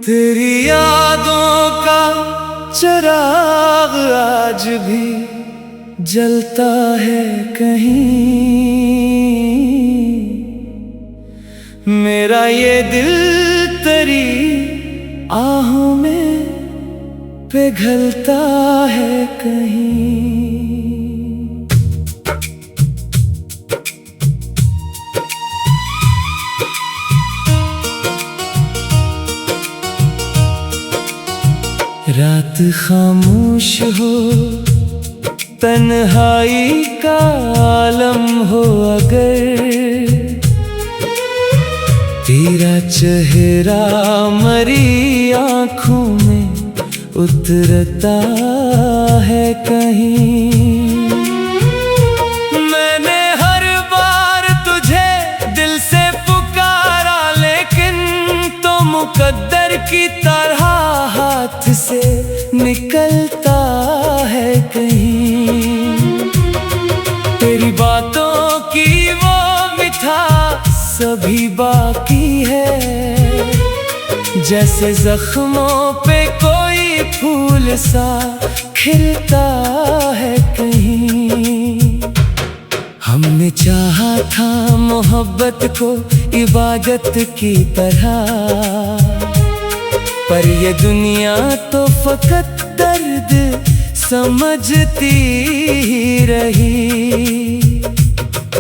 तेरी यादों का चिराग आज भी जलता है कहीं। मेरा ये दिल तेरी आहों में पिघलता है कहीं। रात खामोश हो, तन्हाई का आलम हो, अगर तेरा चेहरा मरी आँखों में उतरता है कहीं। मैंने हर बार तुझे दिल से पुकारा, लेकिन तो मुकद्दर की तरह हाथ से निकलता है कहीं। तेरी बातों की वो मिठास सभी बाकी है, जैसे जख्मों पे कोई फूल सा खिलता है कहीं। हमने चाहा था मोहब्बत को इबादत की तरह, पर ये दुनिया तो फकत दर्द समझती ही रही।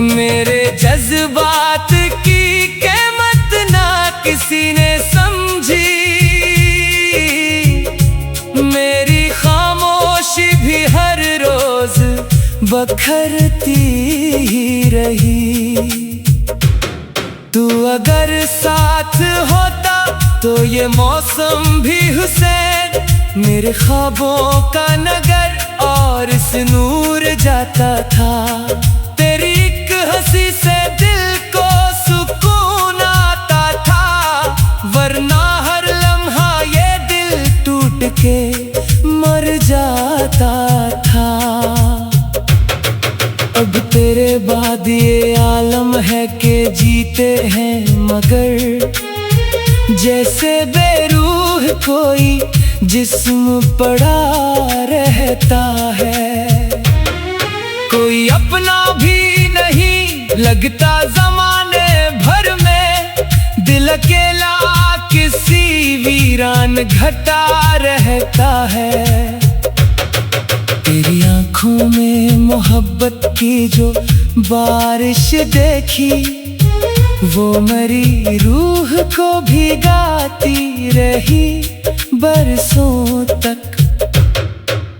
मेरे जज्बात की कीमत ना किसी ने समझी, मेरी खामोशी भी हर रोज बखरती ही रही। तू अगर साथ होता तो ये मौसम भी हुसैन, मेरे ख्वाबों का नगर और इस नूर जाता था। तेरी एक हंसी से दिल को सुकून आता था, वरना हर लम्हा ये दिल टूट के मर जाता था। अब तेरे बाद ये आलम है कि जीते हैं मगर जैसे बेरूह कोई जिस्म पड़ा रहता है। कोई अपना भी नहीं लगता ज़माने भर में, दिल अकेला किसी वीरान घटा रहता है। तेरी आँखों में मोहब्बत की जो बारिश देखी, वो मरी रूह को भिगाती रही बरसों तक।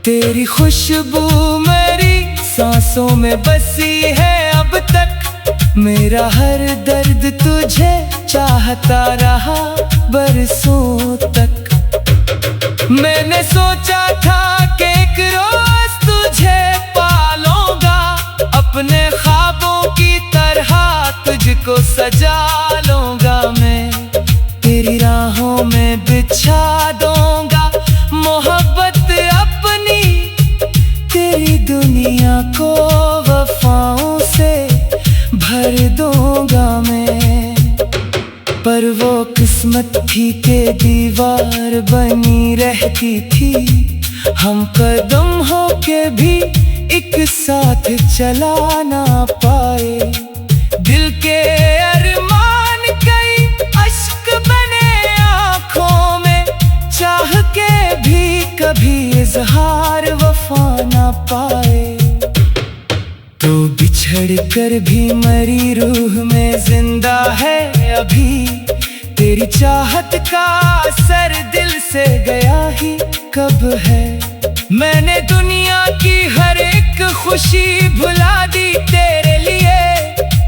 तेरी खुशबू मेरी सांसों में बसी है अब तक, मेरा हर दर्द तुझे चाहता रहा बरसों तक। मैंने सोचा था कि एक रोज तुझे पालूंगा, अपने ख्वाबों की तरह तुझको सजा लूंगा मैं। तेरी राहों में बिछा दूंगा मोहब्बत अपनी, तेरी दुनिया को वफाओं से भर दूंगा मैं। पर वो किस्मत थी कि दीवार बनी रहती थी, हम कदम होके भी एक साथ चला ना पाए। दिल के अरमान कई अश्क बने आँखों में, चाह के भी कभी इजहार वफा ना पाए। तो बिछड़ कर भी मरी रूह में जिंदा है अभी, तेरी चाहत का असर दिल से गया ही कब है। मैंने दुनिया की हर एक खुशी भुला दी तेरे लिए,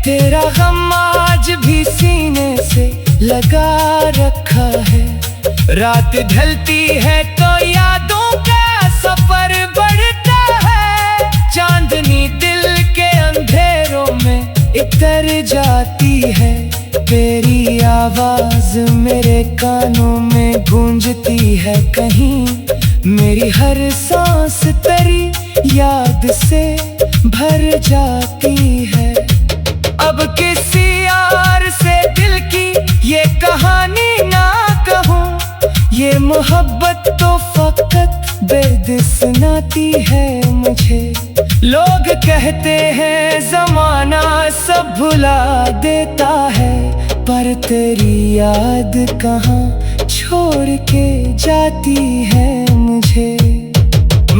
तेरा गम आज भी सीने से लगा रखा है। रात ढलती है तो यादों का सफर बढ़ता है, चांदनी दिल के अंधेरों में इतर जाती है। तेरी आवाज मेरे कानों में गूंजती है कहीं, मेरी हर सांस तेरी याद से भर जाती है। कहती है मुझे। लोग कहते हैं जमाना सब भुला देता है, पर तेरी याद कहाँ छोड़ के जाती है मुझे।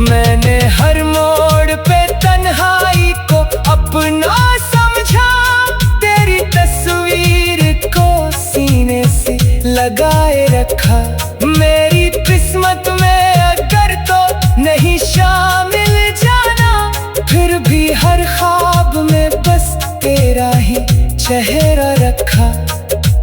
मैंने हर मोड़ पे तन्हाई को अपना समझा, तेरी तस्वीर को सीने से लगाए रखा। मेरी किस्मत में अगर तो नहीं शामिल जाना, फिर भी हर ख्वाब में बस तेरा ही चेहरा रखा।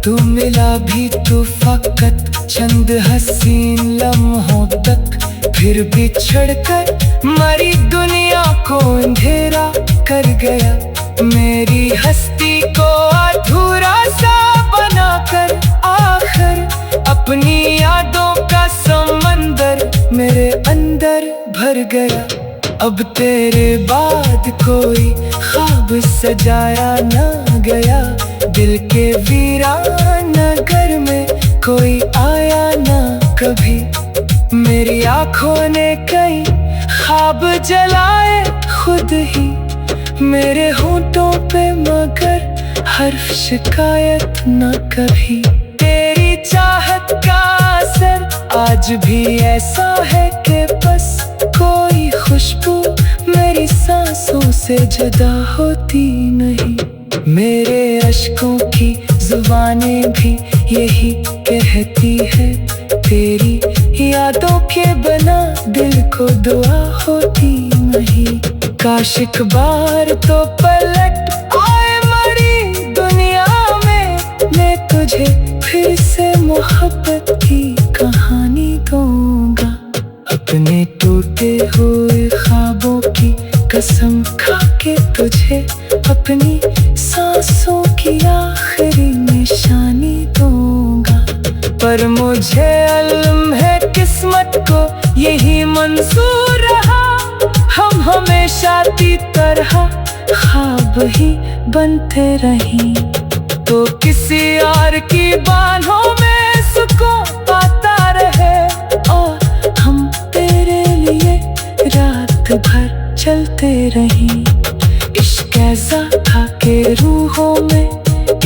तू मिला भी तो फकत चंद हसीन लम्हों तक, फिर बिछड़कर मरी दुनिया को अंधेरा कर गया। मेरी हस्ती को अधूरा सा बनाकर आखिर अपनी यादों का समंदर मेरे अंदर भर गया। अब तेरे बाद कोई ख्वाब सजाया ना गया, दिल के वीरान घर में कोई आया ना कभी। मेरी आँखों ने कई ख्वाब जलाए खुद ही, मेरे होंठों पे मगर हर्फ शिकायत न कभी। तेरी चाहत का असर आज भी ऐसा है कि बस कोई खुशबू मेरी सांसों से जुदा होती नहीं। मेरे अश्कों की जुबानें भी यही कहती है, तेरी यादों के बिना दिल को दुआ होती नहीं। काश एक बार तो पलट आए मरी दुनिया में, मैं तुझे फिर से मोहब्बत की कहानी दूंगा। अपने टूटे हुए ख्वाबों की कसम खा के तुझे अपनी सांसों की आखिरी निशानी दूंगा। पर मुझे इल्म है किस्मत को यही मंजूर रहा, हम हमेशा की तरह ख्वाब ही बनते रहें। तो किसी और की बाहों में सुकून पाता रहे, और हम तेरे लिए रात भर चलते रहें। इश्क ऐसा था कि रूहों में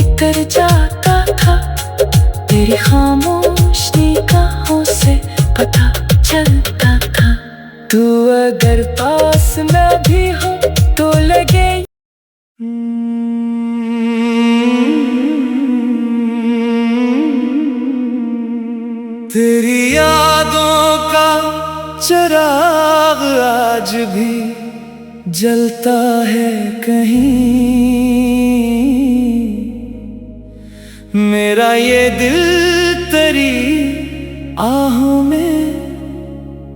इतर जाता था, तेरी खामोश निगाहों से पता चलता था। तू अगर पास न भी हो तो लगे तेरी यादों का चिराग आज भी जलता है कहीं। मेरा ये दिल तेरी आहों में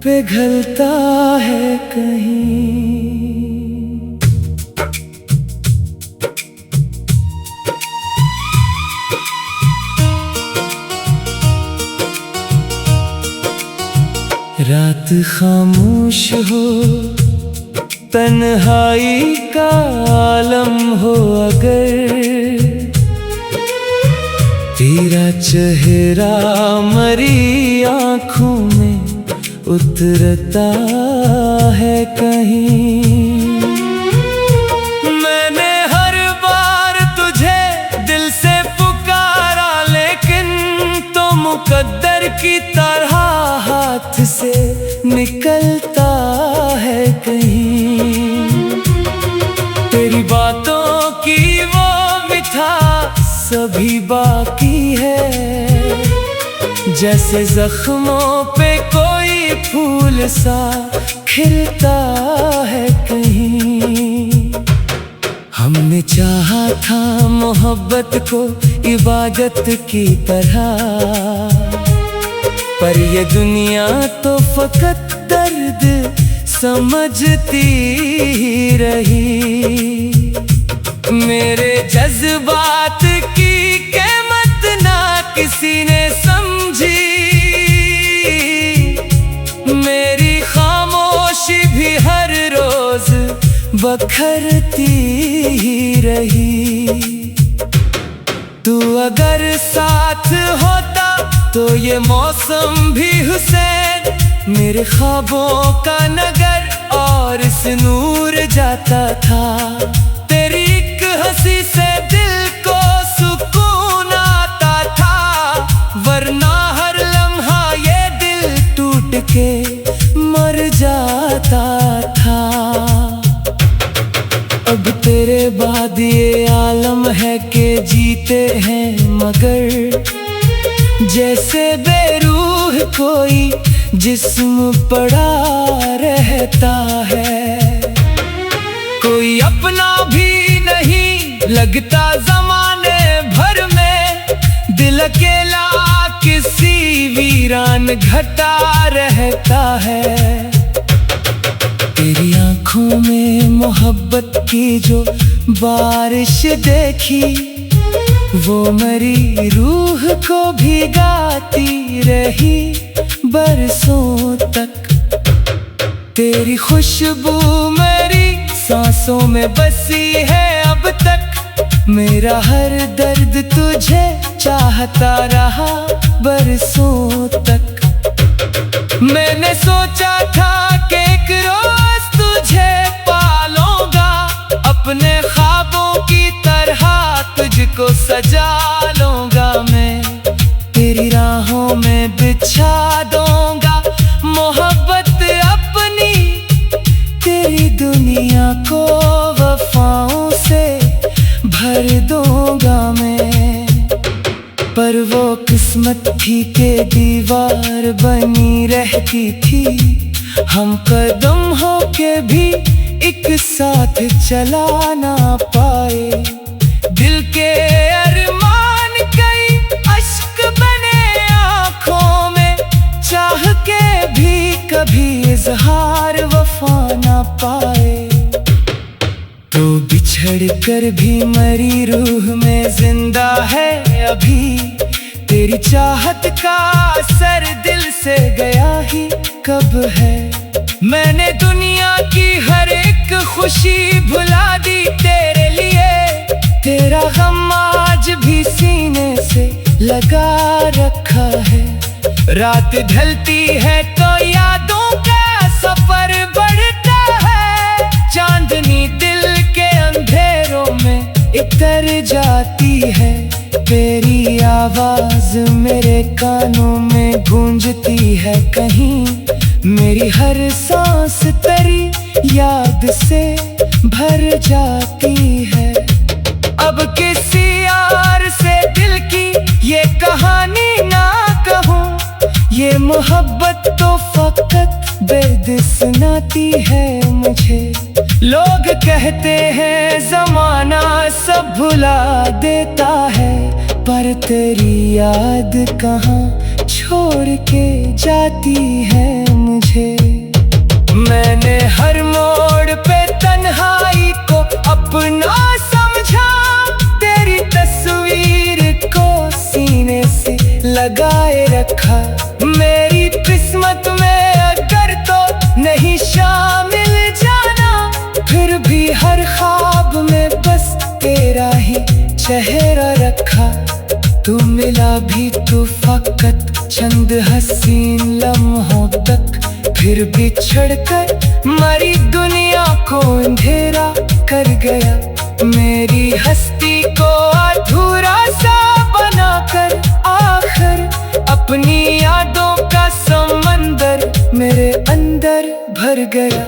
पिघलता है कहीं। रात खामोश हो, तन्हाई का आलम हो, अगर तेरा चेहरा मरी आँखों में उतरता है कहीं। मैंने हर बार तुझे दिल से पुकारा, लेकिन तो मुकद्दर की तरह हाथ से निकलता है कहीं। तेरी बातों की वो मिठास सभी बाकी है, जैसे जख्मों पे कोई फूल सा खिलता है कहीं। हमने चाहा था मोहब्बत को इबादत की तरह, पर ये दुनिया तो फकत दर्द समझती ही रही। मेरे जज्बात की कीमत ना किसी ने समझी, मेरी खामोशी भी हर रोज बखरती ही रही। तू अगर साथ होता तो ये मौसम भी हुसैन, मेरे ख्वाबों का नगर और इस नूर जाता था। तेरी एक हंसी से दिल को सुकून आता था, वरना हर लम्हा ये दिल टूट के मर जाता था। अब तेरे बाद ये आलम है कि जीते हैं मगर जैसे बेरूह कोई जिस्म पड़ा रहता है। कोई अपना भी नहीं लगता ज़माने भर में, दिल अकेला किसी वीरान घटा रहता है। तेरी आँखों में मोहब्बत की जो बारिश देखी, वो मरी रूह को भिगाती रही बरसों तक। तेरी खुशबू मेरी सांसों में बसी है अब तक, मेरा हर दर्द तुझे चाहता रहा बरसों तक। मैंने सोचा था कि एक रोज तुझे पालूंगा, अपने ख्वाबों की तरह तुझको सजा लूंगा मैं। तेरी राहों में बिछा दूंगा मोहब्बत अपनी, तेरी दुनिया को वफाओं से भर दूंगा मैं। पर वो किस्मत थी के दीवार बनी रहती थी, हम कदम होके भी एक साथ चला ना पाए। दिल के अरमान कई अश्क बने आँखों में, चाह के भी कभी इजहार वफा ना पाए। तो बिछड़ कर भी मरी रूह में जिंदा है अभी, तेरी चाहत का असर दिल से गया ही कब है। मैंने दुनिया की हर एक खुशी भुला दी तेरे लिए, तेरा गम आज भी सीने से लगा रखा है। रात ढलती है तो यादों का सफर बढ़ता है, चांदनी दिल के अंधेरों में इतर जाती है। तेरी आवाज मेरे कानों में गूंजती है कहीं, मेरी हर सांस तेरी याद से भर जाती है। अब किसी यार से दिल की ये कहानी ना कहूँ, ये मोहब्बत तो फकत दर्द सुनाती है मुझे। लोग कहते हैं ज़माना सब भुला देता है, पर तेरी याद कहाँ छोड़ के जाती है मुझे। मैंने हर मोड़ पे तन्हाई को अपना समझा, तेरी तस्वीर को सीने से लगाए रखा। मेरी किस्मत में अगर तो नहीं शामिल जाना, फिर भी हर ख्वाब में बस तेरा ही चेहरा रखा। तू मिला भी तू फकत चंद हसीन लम्हों तक, फिर बिछड़ कर मरी दुनिया को अंधेरा कर गया। मेरी हस्ती को अधूरा सा बनाकर आखिर अपनी यादों का समंदर मेरे अंदर भर गया।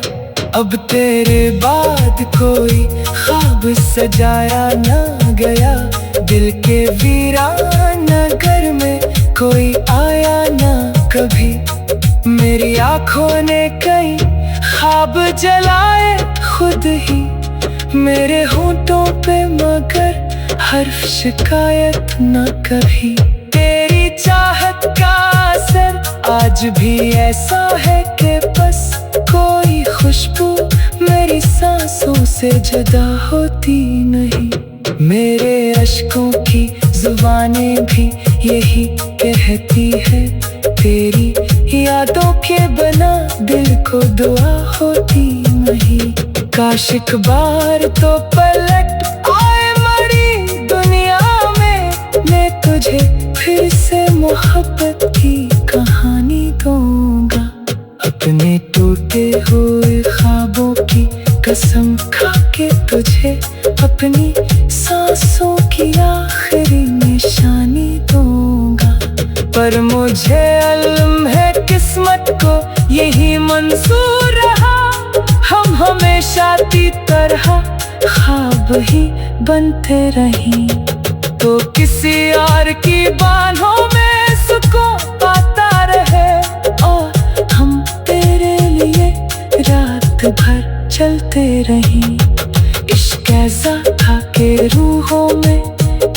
अब तेरे बाद कोई ख्वाब सजाया ना गया, दिल के वीरान घर में कोई आया ना कभी। मेरी आँखों ने कई ख्वाब जलाए खुद ही, मेरे होंठों पे मगर हर्फ शिकायत न कभी। तेरी चाहत का असर आज भी ऐसा है कि बस कोई खुशबू मेरी सांसों से जुदा होती नहीं। मेरे अश्कों की जुबानें भी यही कहती है, तेरी यादों के बना दिल को दुआ होती नहीं। काश एक बार तो पलट आए मरी दुनिया में, मैं तुझे फिर से मोहब्बत की कहानी दूंगा। अपने टूटे हुए ख्वाबों अपनी सांसों की आखिरी निशानी दूंगा। पर मुझे इल्म है किस्मत को यही मंजूर रहा, हम हमेशा की तरह ख्वाब ही बनते रहें। तो किसी और की बाहों में सुकून पाता रहे, और हम तेरे लिए रात भर चलते रहें। इश्क ऐसा था कि रूहों में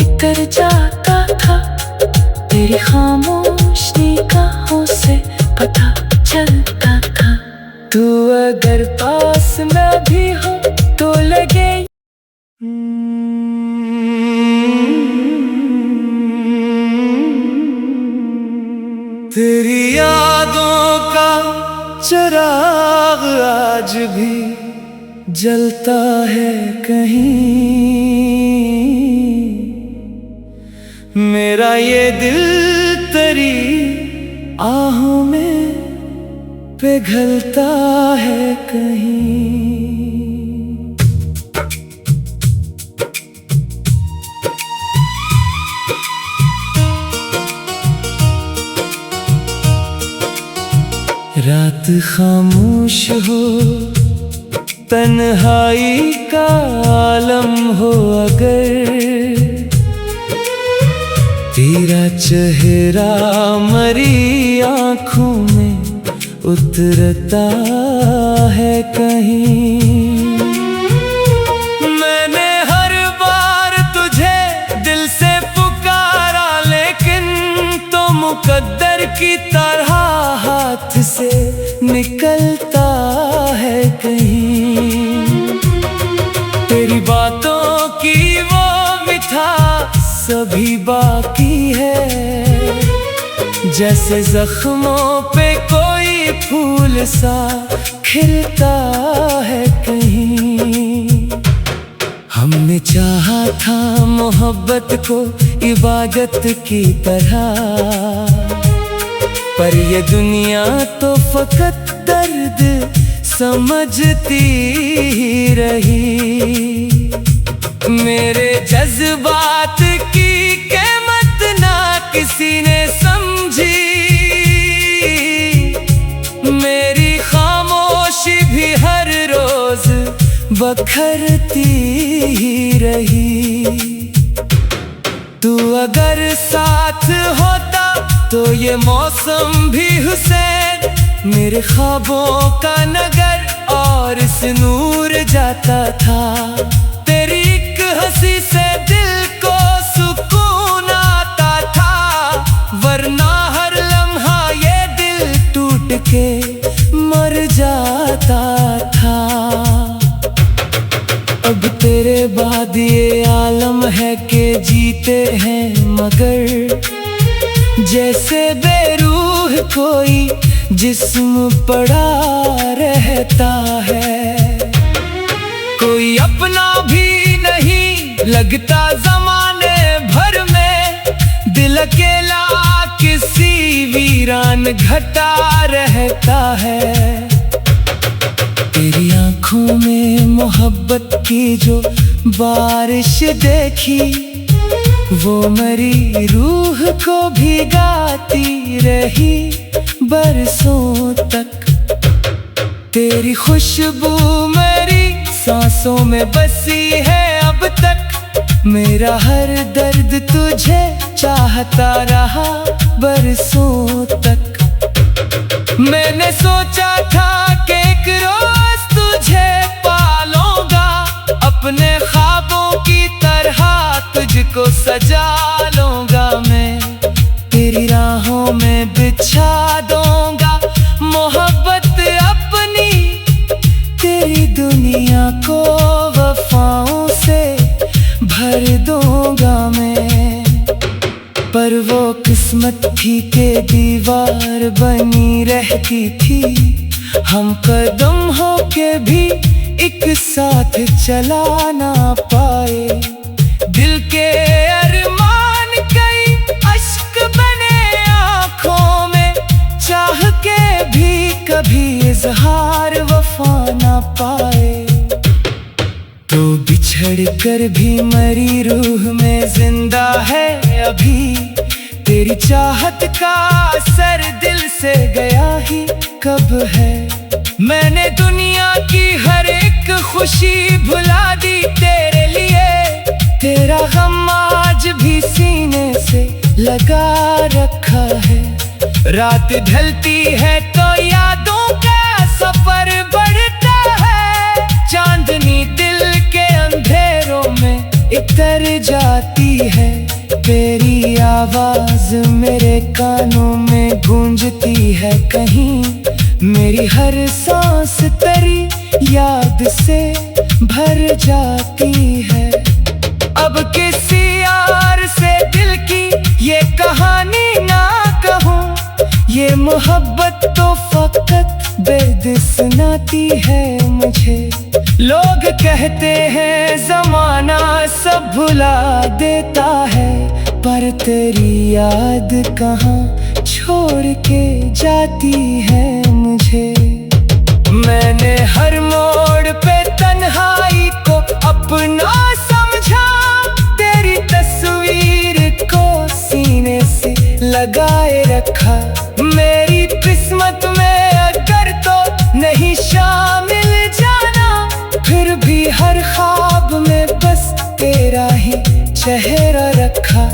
इतर जाता था, तेरी खामोश निगाहों से पता चलता था। तू अगर पास में भी हो तो लगे तेरी यादों का चिराग आज भी जलता है कहीं। मेरा ये दिल तेरी आहों में पिघलता है कहीं। रात खामोश हो, तन्हाई का आलम हो, अगर तेरा चेहरा मरी आँखों में उतरता है कहीं। मैंने हर बार तुझे दिल से पुकारा, लेकिन तो मुकद्दर की तरह हाथ से निकलता है कहीं। तेरी बातों की वो मिठास सभी बाकी है, जैसे जख्मों पे कोई फूल सा खिलता है कहीं। हमने चाहा था मोहब्बत को इबादत की तरह, पर ये दुनिया तो फकत दर्द समझती ही रही। मेरे जज्बात की कीमत ना किसी ने समझी, मेरी खामोशी भी हर रोज बखरती ही रही। तू अगर साथ होता तो ये मौसम भी हुसैन, मेरे ख्वाबों का नगर और इस नूर जाता था। तेरी एक हंसी से दिल को सुकून आता था, वरना हर लम्हा ये दिल टूट के मर जाता था। अब तेरे बाद ये आलम है कि जीते हैं मगर जैसे बेरूह कोई जिस्म पड़ा रहता है। कोई अपना भी नहीं लगता ज़माने भर में, दिल अकेला किसी वीरान घटा रहता है। तेरी आँखों में मोहब्बत की जो बारिश देखी, वो मरी रूह को भिगाती रही बरसों तक। तेरी खुशबू मेरी सांसों में बसी है अब तक, मेरा हर दर्द तुझे चाहता रहा बरसों तक। मैंने सोचा था कि एक रोज तुझे पालूंगा, अपने ख्वाबों की तरह तुझको सजा लूंगा मैं। तेरी राहों में बिछा दूंगा मोहब्बत अपनी, तेरी दुनिया को वफाओं से भर दूंगा मैं। पर वो किस्मत थी कि दीवार बनी रहती थी, हम कदम होके भी एक साथ चला ना पाए। दिल के अरमान कई अश्क बने आँखों में, चाह के भी कभी इजहार वफा ना पाए। तो बिछड़ कर भी मरी रूह में जिंदा है अभी। तेरी चाहत का असर दिल से गया ही कब है। मैंने दुनिया की हर एक खुशी भुला दी तेरे लिए। तेरा गम आज भी सीने से लगा रखा है। रात ढलती है तो यादों का सफर बढ़ता है। चांदनी दिल के अंधेरों में इतर जाती है। तेरी आवाज मेरे कानों में गूंजती है कहीं। मेरी हर सांस तेरी याद से भर जाती है। अब किसी और से दिल की ये कहानी ना कहूँ। ये मोहब्बत तो फकत दर्द सुनाती है मुझे। लोग कहते हैं जमाना सब भुला देता है, पर तेरी याद कहाँ छोड़ के जाती है मुझे। मैंने हर मोड़ पे तन्हाई को अपना समझा। तेरी तस्वीर को सीने से लगाए रखा। मेरी किस्मत में अगर तो नहीं शामिल जाना, फिर भी हर ख्वाब में बस तेरा ही चेहरा रखा।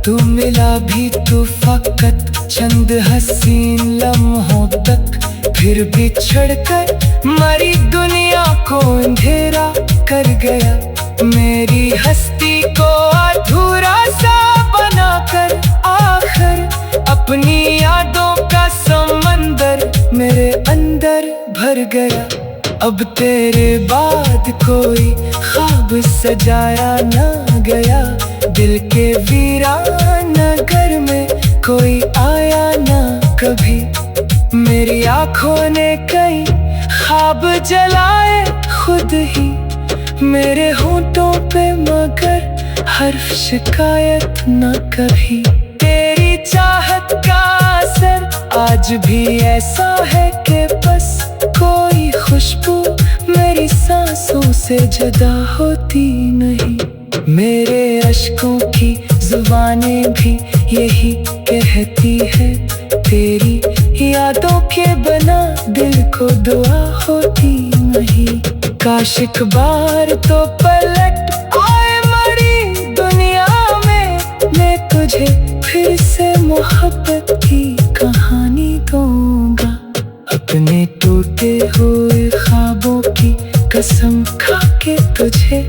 तू मिला भी तू फकत चंद हसीन लम्हों तक, फिर भी छोड़कर मरी दुनिया को अंधेरा कर गया। मेरी हस्ती को अधूरा सा बनाकर आखिर अपनी यादों का समंदर मेरे अंदर भर गया। अब तेरे बाद कोई ख्वाब सजाया ना गया। दिल के वीरान नगर में कोई आया ना कभी। मेरी आँखों ने कई ख्वाब जलाए खुद ही। मेरे होंठों पे मगर हर्फ शिकायत न कभी। तेरी चाहत का असर आज भी ऐसा है कि बस कोई खुशबू मेरी सांसों से जुदा होती नहीं। मेरे अश्कों की जुबानें भी यही कहती है, तेरी यादों के बिना दिल को दुआ होती नहीं। काश एक बार तो पलट आए मरी दुनिया में, मैं तुझे फिर से मोहब्बत की कहानी दूंगा। अपने टूटे हुए ख्वाबों की कसम खा के तुझे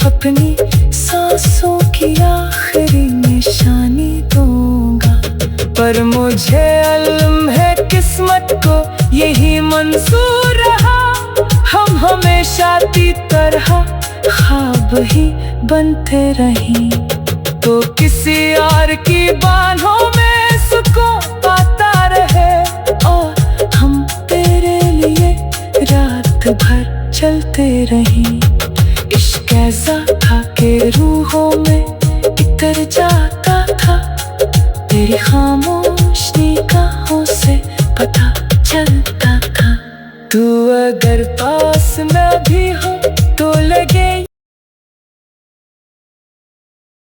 अपनी सांसों की आखिरी निशानी दूंगा। पर मुझे इल्म है किस्मत को यही मंजूर रहा। हम हमेशा की तरह ख्वाब ही बनते रहीं। तो किसी और की बाहों में सुकून पाता रहे, और हम तेरे लिए रात भर चलते रहीं। इश्क ऐसा था कि रूहों में इतर जाता था। तेरी खामोश निगाहों से पता चलता था। तू अगर